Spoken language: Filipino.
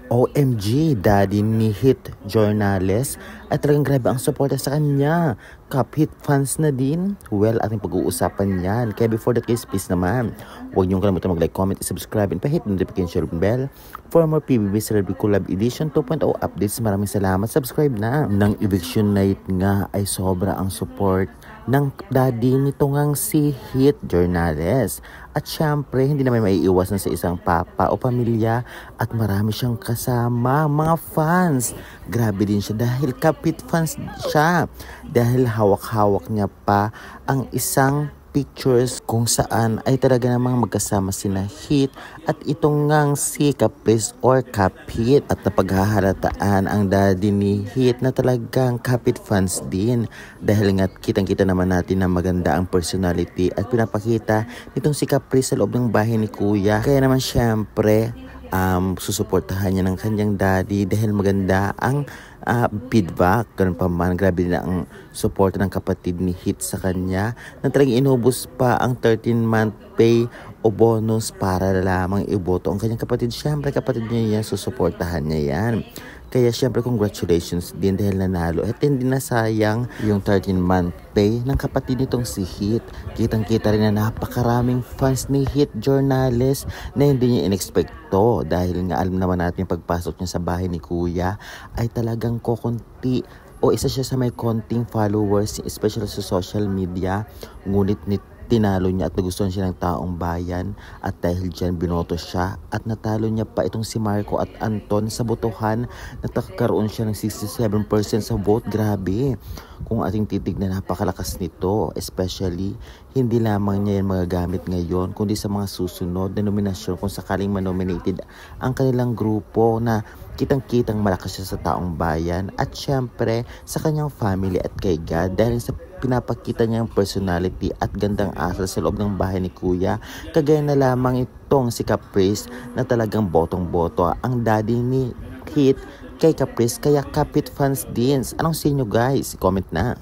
OMG, daddy ni Hit Journales at talagang grabe ang suporta sa kanya. Cup-hit fans na din. Well, ating pag-uusapan yan. Kaya before that guys, please naman, huwag niyong kalimutan mag-like, comment, subscribe, and pa-hit notification bell for more PBB Celebrity Collab Edition 2.0 updates. Maraming salamat. Subscribe na. Nang eviction night nga ay sobra ang support ng daddy nito ngang si Hit Journales. At syempre, hindi naman maiiwasan sa isang papa o pamilya at marami siyang kasama, mga fans. Grabe din siya dahil kapit fans siya. Dahil hawak-hawak niya pa ang isang pictures kung saan ay talaga namang magkasama sina Hit at itong ngang si Caprice or Kapit. At napaghahalataan ang daddy ni Hit na talagang Kapit fans din dahil nga kitang-kita naman natin na maganda ang personality at pinapakita nitong si Caprice sa loob ng bahay ni Kuya. Kaya naman syempre susuportahan niya ng kanyang daddy dahil maganda ang feedback. Ganun pa man, grabe din ang support ng kapatid ni Hit sa kanya na talagang inubos pa ang 13-month pay o bonus para lamang iboto ang kanyang kapatid. Siyempre kapatid niya yan, susuportahan niya yan. Kaya syempre congratulations din dahil nanalo at hindi na sayang yung 13-month pay ng kapatid nitong si Hit. Kitang-kita rin na napakaraming fans ni Hit Journales na hindi niya inexpecto dahil nga alam naman natin yung pagpasok niya sa bahay ni Kuya ay talagang kokonti o isa siya sa may konting followers especially sa social media. Ngunit tinalo niya at nagustuhan siya ng taong bayan at dahil dyan binoto siya at natalo niya pa itong si Marco at Anton sa botohan. Nakakaroon siya ng 67% sa vote. Grabe kung ating titignan, napakalakas nito, especially hindi lamang niya yan magagamit ngayon kundi sa mga susunod na nominasyon kung sakaling manominated ang kanilang grupo na kitang-kitang malakas siya sa taong bayan at syempre sa kanyang family at kay God dahil sa pinapakita niyang personality at gandang asal sa loob ng bahay ni Kuya. Kagaya na lamang itong si Caprice na talagang botong-boto ang daddy ni Hit kay Caprice, kaya Kapit fans din. Anong sa inyo guys? Comment na.